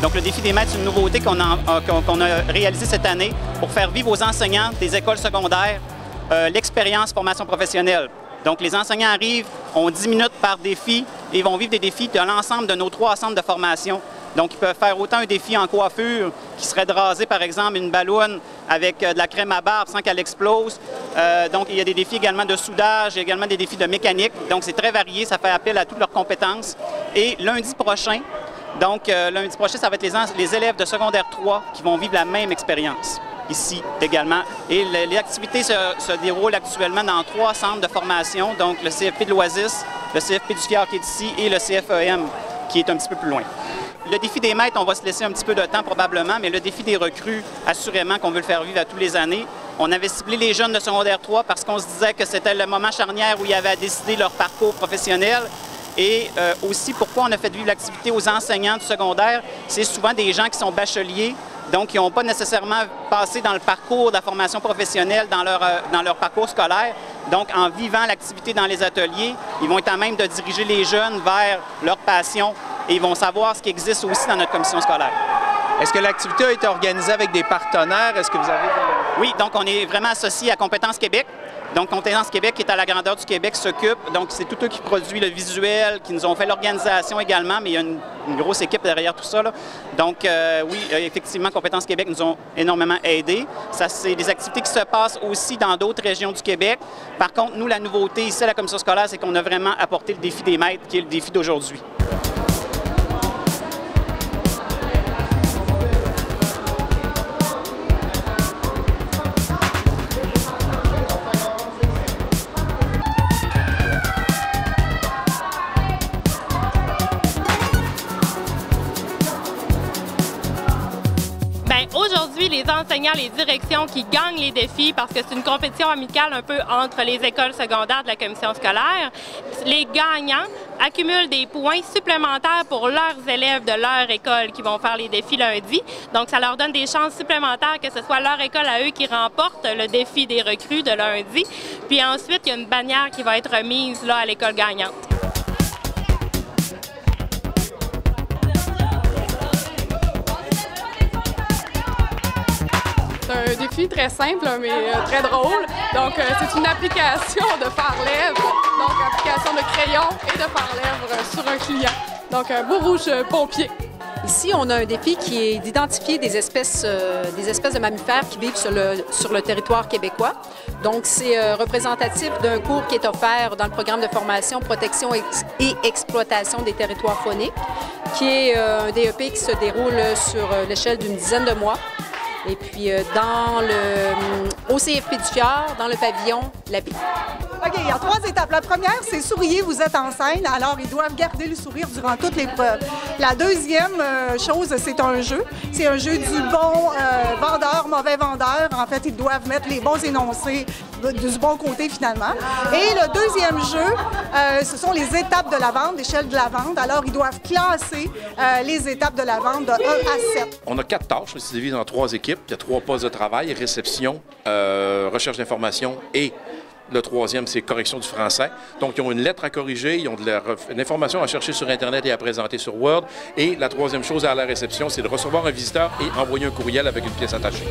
Donc, le défi des maîtres, c'est une nouveauté qu'on a réalisée cette année pour faire vivre aux enseignants des écoles secondaires l'expérience formation professionnelle. Donc, les enseignants arrivent, ont 10 minutes par défi et ils vont vivre des défis de l'ensemble de nos 3 centres de formation. Donc, ils peuvent faire autant un défi en coiffure, qui serait de raser, par exemple, une balloune avec de la crème à barbe sans qu'elle explose. Donc, il y a des défis également de soudage, il y a également des défis de mécanique. Donc, c'est très varié, ça fait appel à toutes leurs compétences. Et lundi prochain, ça va être les élèves de secondaire 3 qui vont vivre la même expérience ici également. Et les activités se déroulent actuellement dans 3 centres de formation, donc le CFP de l'Oasis, le CFP du Fjord qui est ici et le CFEM qui est un petit peu plus loin. Le défi des maîtres, on va se laisser un petit peu de temps probablement, mais le défi des recrues, assurément qu'on veut le faire vivre à tous les années. On avait ciblé les jeunes de secondaire 3 parce qu'on se disait que c'était le moment charnière où ils avaient à décider leur parcours professionnel. Et aussi, pourquoi on a fait vivre l'activité aux enseignants du secondaire, c'est souvent des gens qui sont bacheliers, donc ils n'ont pas nécessairement passé dans le parcours de la formation professionnelle, dans leur parcours scolaire. Donc, en vivant l'activité dans les ateliers, ils vont être à même de diriger les jeunes vers leur passion et ils vont savoir ce qui existe aussi dans notre commission scolaire. Est-ce que l'activité a été organisée avec des partenaires? Est-ce que vous avez... Oui, donc on est vraiment associé à Compétences Québec. Donc, Compétences Québec, qui est à la grandeur du Québec, s'occupe. Donc, c'est tout eux qui produisent le visuel, qui nous ont fait l'organisation également, mais il y a une grosse équipe derrière tout ça, là. Donc, oui, effectivement, Compétences Québec nous ont énormément aidés. Ça, c'est des activités qui se passent aussi dans d'autres régions du Québec. Par contre, nous, la nouveauté ici à la commission scolaire, c'est qu'on a vraiment apporté le défi des maîtres, qui est le défi d'aujourd'hui. Aujourd'hui, les enseignants, les directions qui gagnent les défis, parce que c'est une compétition amicale un peu entre les écoles secondaires de la commission scolaire, les gagnants accumulent des points supplémentaires pour leurs élèves de leur école qui vont faire les défis lundi. Donc, ça leur donne des chances supplémentaires que ce soit leur école à eux qui remporte le défi des recrues de lundi. Puis ensuite, il y a une bannière qui va être remise là, à l'école gagnante. C'est un défi très simple, mais très drôle. Donc, c'est une application de Parlèvre, donc application de crayon et de Parlèvre sur un client. Donc, un beau rouge pompier. Ici, on a un défi qui est d'identifier des espèces de mammifères qui vivent sur le territoire québécois. Donc, c'est représentatif d'un cours qui est offert dans le programme de formation, protection et exploitation des territoires fauniques, qui est un DEP qui se déroule sur l'échelle d'une dizaine de mois. Et puis, au CFP du Fjord, dans le pavillon La Baie. OK, il y a 3 étapes. La première, c'est souriez, vous êtes en scène. Alors, ils doivent garder le sourire durant toute l'épreuve. La deuxième chose, c'est un jeu. C'est un jeu du bon vendeur, mauvais vendeur. En fait, ils doivent mettre les bons énoncés du bon côté, finalement. Et le deuxième jeu, ce sont les étapes de la vente, l'échelle de la vente. Alors, ils doivent classer les étapes de la vente de 1 à 7. On a 4 tâches, c'est divisé en 3 équipes. Il y a 3 postes de travail, réception, recherche d'informations et le troisième, c'est correction du français. Donc, ils ont une lettre à corriger, ils ont de l'information à chercher sur Internet et à présenter sur Word. Et la troisième chose à la réception, c'est de recevoir un visiteur et envoyer un courriel avec une pièce attachée.